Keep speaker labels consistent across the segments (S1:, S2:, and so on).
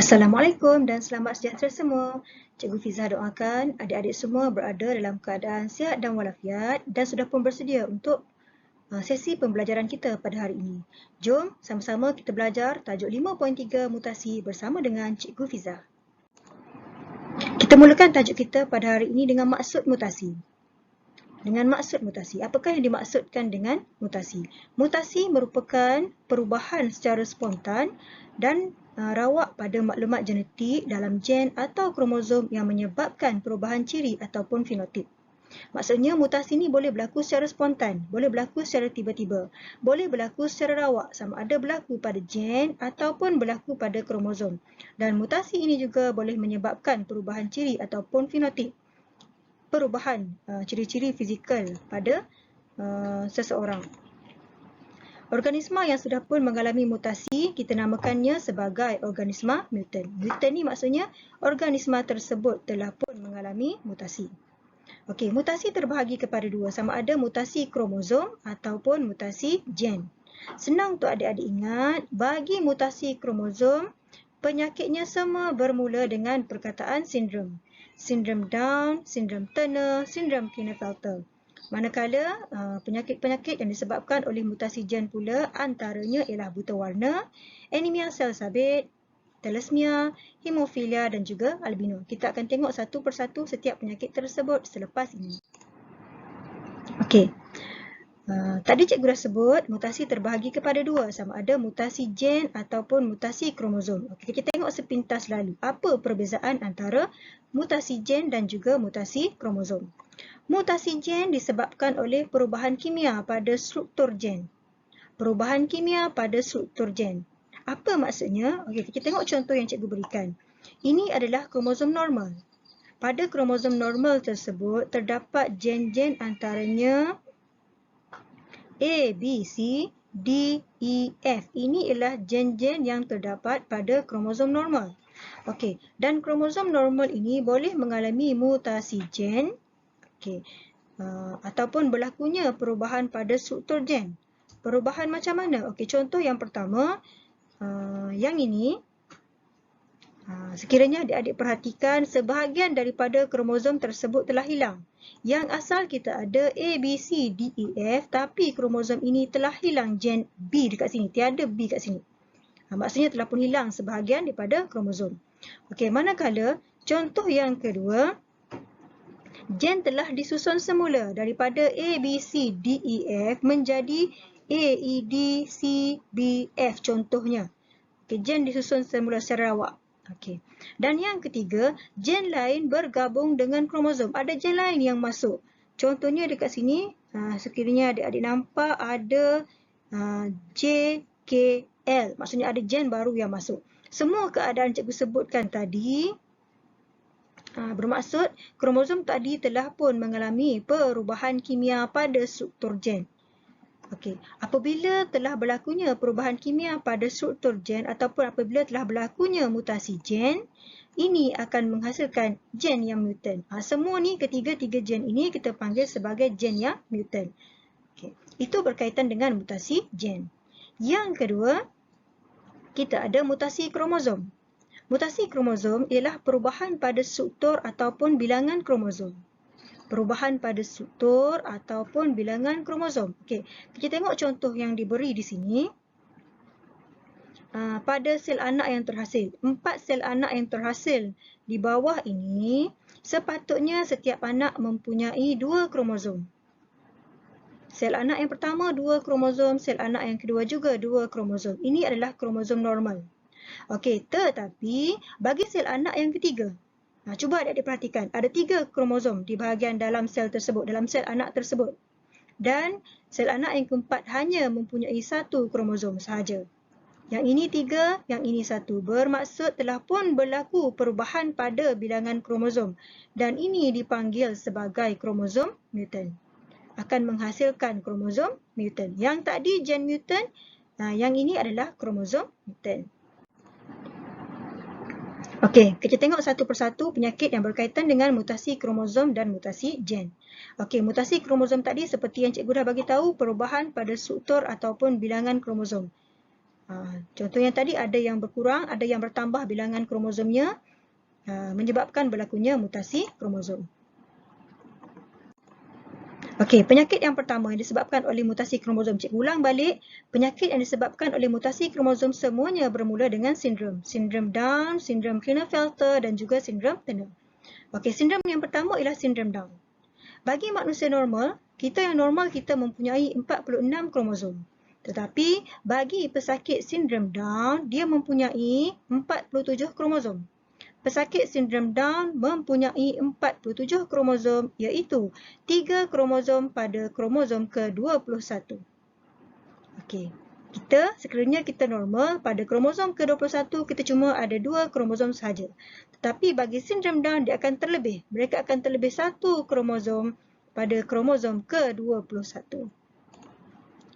S1: Assalamualaikum dan selamat sejahtera semua. Cikgu Fizah doakan adik-adik semua berada dalam keadaan sihat dan walafiat dan sudah pun bersedia untuk sesi pembelajaran kita pada hari ini. Jom sama-sama kita belajar tajuk 5.3 mutasi bersama dengan Cikgu Fizah. Kita mulakan tajuk kita pada hari ini dengan maksud mutasi. Dengan maksud mutasi, apakah yang dimaksudkan dengan mutasi? Mutasi merupakan perubahan secara spontan dan rawak pada maklumat genetik dalam gen atau kromosom yang menyebabkan perubahan ciri ataupun fenotip. Maksudnya mutasi ini boleh berlaku secara spontan, boleh berlaku secara tiba-tiba, boleh berlaku secara rawak, sama ada berlaku pada gen ataupun berlaku pada kromosom. Dan mutasi ini juga boleh menyebabkan perubahan ciri ataupun fenotip, perubahan ciri-ciri fizikal pada seseorang. Organisma yang sudah pun mengalami mutasi, kita namakannya sebagai organisma mutant. Mutant ni maksudnya organisma tersebut telah pun mengalami mutasi. Okey, mutasi terbahagi kepada dua, sama ada mutasi kromosom ataupun mutasi gen. Senang untuk adik-adik ingat, bagi mutasi kromosom, penyakitnya semua bermula dengan perkataan sindrom. Sindrom Down, sindrom Turner, sindrom Klinefelter. Manakala penyakit-penyakit yang disebabkan oleh mutasi gen pula antaranya ialah buta warna, anemia sel sabit, thalassemia, hemofilia dan juga albino. Kita akan tengok satu persatu setiap penyakit tersebut selepas ini. Okey. Tadi cikgu dah sebut mutasi terbahagi kepada dua, sama ada mutasi gen ataupun mutasi kromosom. Okey, kita tengok sepintas lalu apa perbezaan antara mutasi gen dan juga mutasi kromosom. Mutasi gen disebabkan oleh perubahan kimia pada struktur gen. Perubahan kimia pada struktur gen. Apa maksudnya? Okey, kita tengok contoh yang cikgu berikan. Ini adalah kromosom normal. Pada kromosom normal tersebut terdapat gen-gen antaranya A, B, C, D, E, F. Ini ialah gen-gen yang terdapat pada kromosom normal. Okey, dan kromosom normal ini boleh mengalami mutasi gen, ataupun berlakunya perubahan pada struktur gen. Perubahan macam mana? Okey, contoh yang pertama, yang ini, sekiranya adik-adik perhatikan, sebahagian daripada kromosom tersebut telah hilang. Yang asal kita ada A, B, C, D, E, F, tapi kromosom ini telah hilang gen B dekat sini. Tiada B kat sini. Maksudnya telah pun hilang sebahagian daripada kromosom. Okey, manakala contoh yang kedua, gen telah disusun semula daripada A, B, C, D, E, F menjadi A, E, D, C, B, F contohnya. Okey, gen disusun semula secara rawak. Okey. Dan yang ketiga, gen lain bergabung dengan kromosom. Ada gen lain yang masuk. Contohnya dekat sini, sekiranya adik-adik nampak ada JKL. Maksudnya ada gen baru yang masuk. Semua keadaan cikgu sebutkan tadi bermaksud kromosom tadi telah pun mengalami perubahan kimia pada struktur gen. Okey, apabila telah berlakunya perubahan kimia pada struktur gen ataupun apabila telah berlakunya mutasi gen, ini akan menghasilkan gen yang mutant. Semua ni ketiga-tiga gen ini kita panggil sebagai gen yang mutant. Okey, itu berkaitan dengan mutasi gen. Yang kedua, kita ada mutasi kromosom. Mutasi kromosom ialah perubahan pada struktur ataupun bilangan kromosom. Perubahan pada struktur ataupun bilangan kromosom. Okey, kita tengok contoh yang diberi di sini. Pada sel anak yang terhasil, 4 sel anak yang terhasil di bawah ini, sepatutnya setiap anak mempunyai 2 kromosom. Sel anak yang pertama 2 kromosom, sel anak yang kedua juga 2 kromosom. Ini adalah kromosom normal. Okey, tetapi bagi sel anak yang ketiga, cuba adik-adik perhatikan, ada 3 kromosom di bahagian dalam sel tersebut, dalam sel anak tersebut. Dan sel anak yang keempat hanya mempunyai 1 kromosom sahaja. Yang ini 3, yang ini 1. Bermaksud telah pun berlaku perubahan pada bilangan kromosom. Dan ini dipanggil sebagai kromosom mutant. Akan menghasilkan kromosom mutant. Yang tadi gen mutant, yang ini adalah kromosom mutant. Okey, kita tengok satu persatu penyakit yang berkaitan dengan mutasi kromosom dan mutasi gen. Okey, mutasi kromosom tadi seperti yang cikgu dah bagi tahu, perubahan pada struktur ataupun bilangan kromosom. Contoh yang tadi ada yang berkurang, ada yang bertambah bilangan kromosomnya, menyebabkan berlakunya mutasi kromosom. Okey, penyakit yang pertama yang disebabkan oleh mutasi kromosom. Cikgu ulang balik, penyakit yang disebabkan oleh mutasi kromosom semuanya bermula dengan sindrom. Sindrom Down, sindrom Klinefelter dan juga sindrom Turner. Okey, sindrom yang pertama ialah sindrom Down. Bagi manusia normal, kita mempunyai 46 kromosom. Tetapi bagi pesakit sindrom Down, dia mempunyai 47 kromosom. Pesakit sindrom Down mempunyai 47 kromosom iaitu 3 kromosom pada kromosom ke-21. Okey, sekiranya kita normal pada kromosom ke-21 kita cuma ada 2 kromosom sahaja. Tetapi bagi sindrom Down dia akan terlebih. Mereka akan terlebih 1 kromosom pada kromosom ke-21.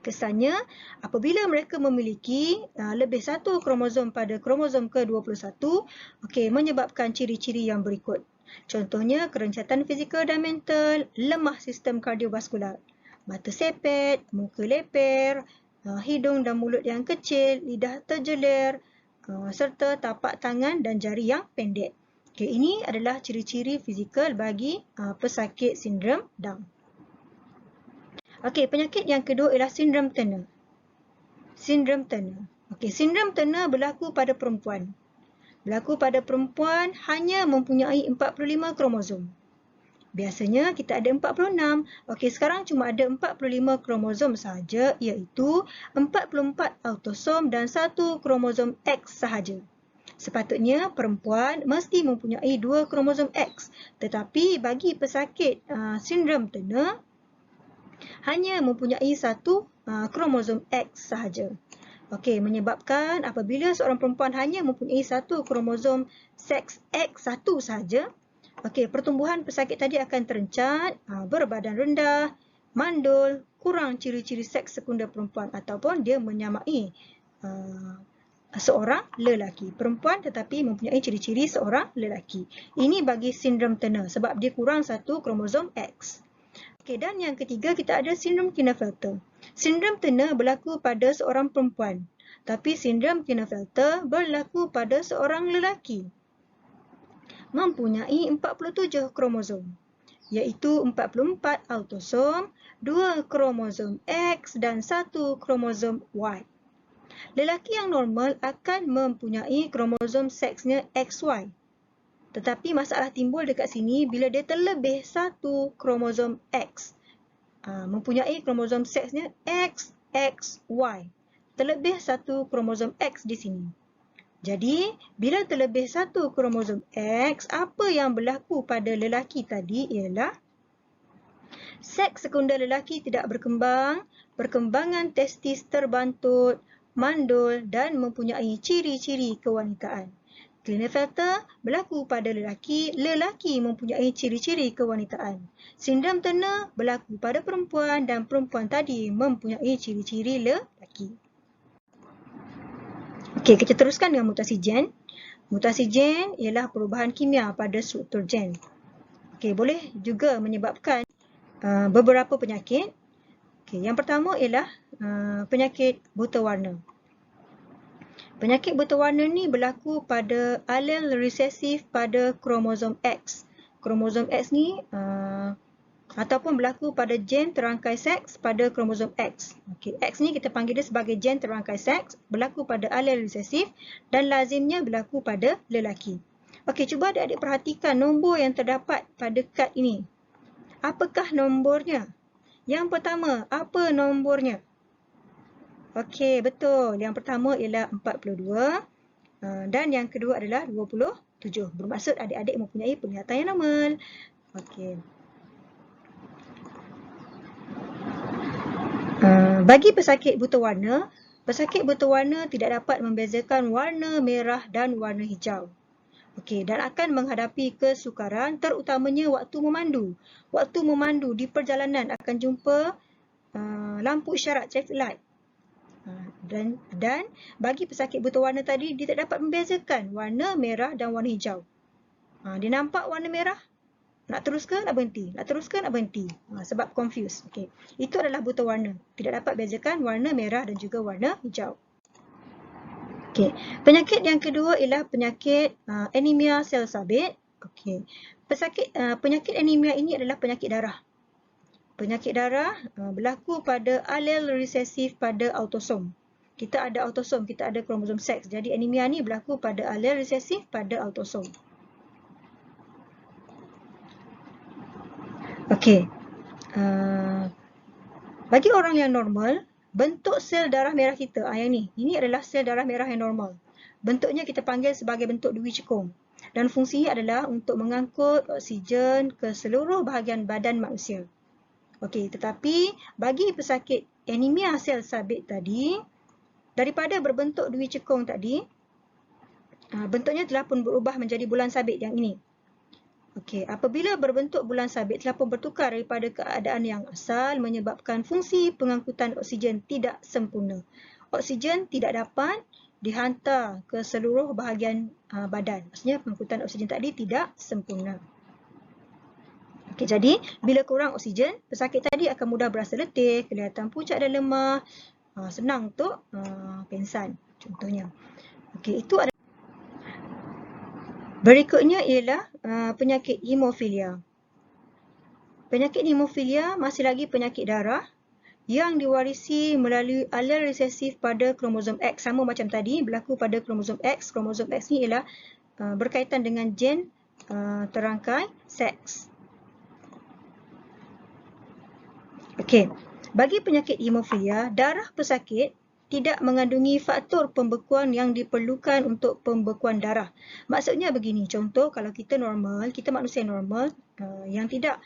S1: Kesannya, apabila mereka memiliki lebih 1 kromosom pada kromosom ke-21, menyebabkan ciri-ciri yang berikut. Contohnya, kerencatan fizikal dan mental, lemah sistem kardiovaskular, mata sepet, muka leper, hidung dan mulut yang kecil, lidah terjeler, serta tapak tangan dan jari yang pendek. Ini adalah ciri-ciri fizikal bagi pesakit sindrom Down. Penyakit yang kedua ialah sindrom Turner. Sindrom Turner. Sindrom Turner berlaku pada perempuan. Berlaku pada perempuan hanya mempunyai 45 kromosom. Biasanya kita ada 46. Sekarang cuma ada 45 kromosom sahaja, iaitu 44 autosom dan 1 kromosom X sahaja. Sepatutnya perempuan mesti mempunyai 2 kromosom X. Tetapi bagi pesakit sindrom Turner, hanya mempunyai 1 kromosom X sahaja. Menyebabkan apabila seorang perempuan hanya mempunyai 1 kromosom seks X1 sahaja, pertumbuhan pesakit tadi akan terencat, berbadan rendah, mandul, kurang ciri-ciri seks sekunder perempuan ataupun dia menyamai seorang lelaki. Perempuan tetapi mempunyai ciri-ciri seorang lelaki. Ini bagi sindrom Turner sebab dia kurang 1 kromosom X. Dan yang ketiga kita ada sindrom Klinefelter. Sindrom Turner berlaku pada seorang perempuan. Tapi sindrom Klinefelter berlaku pada seorang lelaki. Mempunyai 47 kromosom. Iaitu 44 autosom, 2 kromosom X dan 1 kromosom Y. Lelaki yang normal akan mempunyai kromosom seksnya XY. Tetapi masalah timbul dekat sini bila dia terlebih 1 kromosom X. Mempunyai kromosom seksnya XXY. Terlebih 1 kromosom X di sini. Jadi, bila terlebih 1 kromosom X, apa yang berlaku pada lelaki tadi ialah seks sekunder lelaki tidak berkembang, perkembangan testis terbantut, mandul dan mempunyai ciri-ciri kewanitaan. Klinefelter berlaku pada lelaki, lelaki mempunyai ciri-ciri kewanitaan. Sindrom Turner berlaku pada perempuan dan perempuan tadi mempunyai ciri-ciri lelaki. Kita teruskan dengan mutasi gen. Mutasi gen ialah perubahan kimia pada struktur gen. Boleh juga menyebabkan beberapa penyakit. Yang pertama ialah penyakit buta warna. Penyakit buta warna ni berlaku pada alel resesif pada kromosom X. Kromosom X ni ataupun berlaku pada gen terangkai seks pada kromosom X. X ni kita panggil dia sebagai gen terangkai seks, berlaku pada alel resesif dan lazimnya berlaku pada lelaki. Cuba adik-adik perhatikan nombor yang terdapat pada kad ini. Apakah nombornya? Yang pertama, apa nombornya? Betul. Yang pertama ialah 42 dan yang kedua adalah 27. Bermaksud adik-adik mempunyai penglihatan yang normal. Bagi pesakit buta warna tidak dapat membezakan warna merah dan warna hijau. Dan akan menghadapi kesukaran terutamanya waktu memandu. Waktu memandu di perjalanan akan jumpa lampu isyarat traffic light. Dan bagi pesakit buta warna tadi, dia tak dapat membezakan warna merah dan warna hijau. Dia nampak warna merah, nak terus ke nak berhenti? Nak terus ke nak berhenti? Sebab confused. Itu adalah buta warna. Tidak dapat bezakan warna merah dan juga warna hijau. Okey, penyakit yang kedua ialah penyakit anemia sel sabit. Okey, penyakit anemia ini adalah penyakit darah. Penyakit darah berlaku pada alel resesif pada autosom. Kita ada autosom, kita ada kromosom seks. Jadi anemia ni berlaku pada alel resesif pada autosom. Okey. Bagi orang yang normal, bentuk sel darah merah kita, yang ni, ini adalah sel darah merah yang normal. Bentuknya kita panggil sebagai bentuk dui cekung. Dan fungsinya adalah untuk mengangkut oksigen ke seluruh bahagian badan manusia. Okey, tetapi bagi pesakit anemia sel sabit tadi, daripada berbentuk dui cekung tadi, bentuknya telah pun berubah menjadi bulan sabit yang ini. Okey, apabila berbentuk bulan sabit telah pun bertukar daripada keadaan yang asal menyebabkan fungsi pengangkutan oksigen tidak sempurna. Oksigen tidak dapat dihantar ke seluruh bahagian badan. Maksudnya pengangkutan oksigen tadi tidak sempurna. Okey, jadi bila kurang oksigen, pesakit tadi akan mudah berasa letih, kelihatan pucat dan lemah, senang untuk pengsan contohnya. Okey, itu adalah. Berikutnya ialah penyakit hemofilia. Penyakit hemofilia masih lagi penyakit darah yang diwarisi melalui alel resesif pada kromosom X. Sama macam tadi, berlaku pada kromosom X. Kromosom X ni ialah berkaitan dengan gen terangkai seks. Okey, bagi penyakit hemofilia, darah pesakit tidak mengandungi faktor pembekuan yang diperlukan untuk pembekuan darah. Maksudnya begini, contoh kalau kita normal, kita manusia normal yang tidak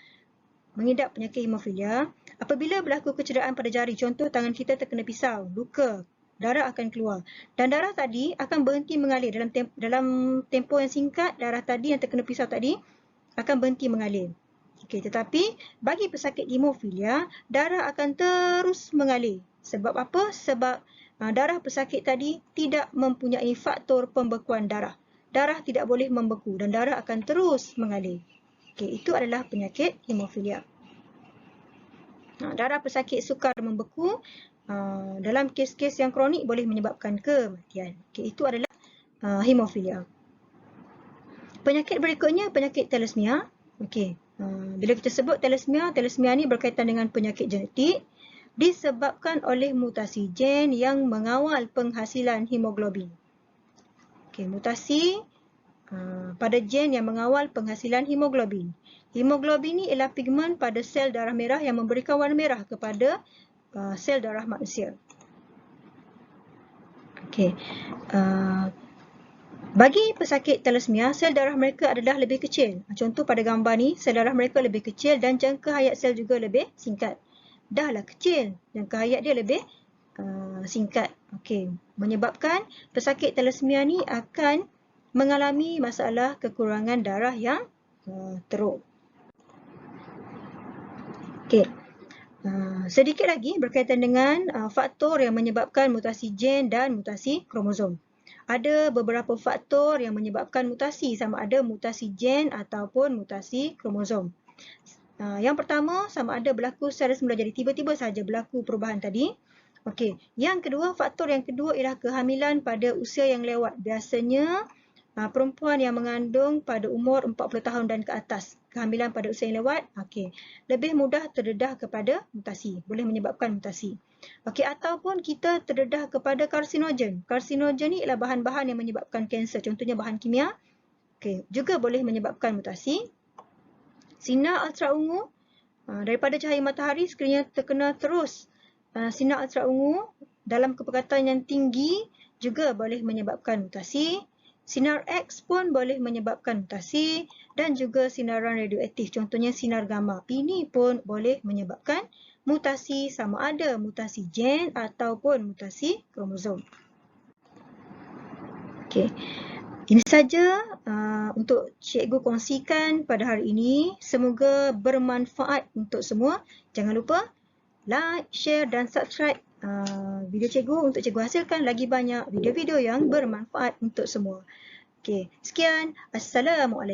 S1: mengidap penyakit hemofilia, apabila berlaku kecederaan pada jari, contoh tangan kita terkena pisau, luka, darah akan keluar. Dan darah tadi akan berhenti mengalir. Dalam tempoh yang singkat, darah tadi yang terkena pisau tadi akan berhenti mengalir. Okey, tetapi bagi pesakit hemofilia, darah akan terus mengalir. Sebab apa? Sebab darah pesakit tadi tidak mempunyai faktor pembekuan darah. Darah tidak boleh membeku dan darah akan terus mengalir. Okey, itu adalah penyakit hemofilia. Darah pesakit sukar membeku dalam kes-kes yang kronik boleh menyebabkan kematian. Okey, itu adalah hemofilia. Penyakit berikutnya penyakit thalassemia. Okey, bila kita sebut thalassemia ni berkaitan dengan penyakit genetik disebabkan oleh mutasi gen yang mengawal penghasilan hemoglobin. Okey, mutasi pada gen yang mengawal penghasilan hemoglobin. Hemoglobin ni ialah pigmen pada sel darah merah yang memberikan warna merah kepada sel darah manusia. Okey. Bagi pesakit thalassemia, sel darah mereka adalah lebih kecil. Contoh pada gambar ni, sel darah mereka lebih kecil dan jangka hayat sel juga lebih singkat. Dahlah kecil, jangka hayat dia lebih singkat. Okey, menyebabkan pesakit thalassemia ni akan mengalami masalah kekurangan darah yang teruk. Okey. Sedikit lagi berkaitan dengan faktor yang menyebabkan mutasi gen dan mutasi kromosom. Ada beberapa faktor yang menyebabkan mutasi, sama ada mutasi gen ataupun mutasi kromosom. Yang pertama, sama ada berlaku secara semula, jadi tiba-tiba saja berlaku perubahan tadi. Okey, yang kedua, faktor yang kedua ialah kehamilan pada usia yang lewat. Biasanya perempuan yang mengandung pada umur 40 tahun dan ke atas, kehamilan pada usia yang lewat, lebih mudah terdedah kepada mutasi, boleh menyebabkan mutasi. Okey, ataupun kita terdedah kepada karsinogen. Karsinogen ni ialah bahan-bahan yang menyebabkan kanser, contohnya bahan kimia. Okey, juga boleh menyebabkan mutasi. Sinar ultraungu daripada cahaya matahari sekiranya terkena terus sinar ultraungu dalam kepekatan yang tinggi juga boleh menyebabkan mutasi. Sinar X pun boleh menyebabkan mutasi dan juga sinaran radioaktif, contohnya sinar gamma. Ini pun boleh menyebabkan mutasi, sama ada mutasi gen ataupun mutasi kromosom. Okey. Ini saja untuk cikgu kongsikan pada hari ini. Semoga bermanfaat untuk semua. Jangan lupa like, share dan subscribe video cikgu untuk cikgu hasilkan lagi banyak video-video yang bermanfaat untuk semua. Okey, sekian. Assalamualaikum.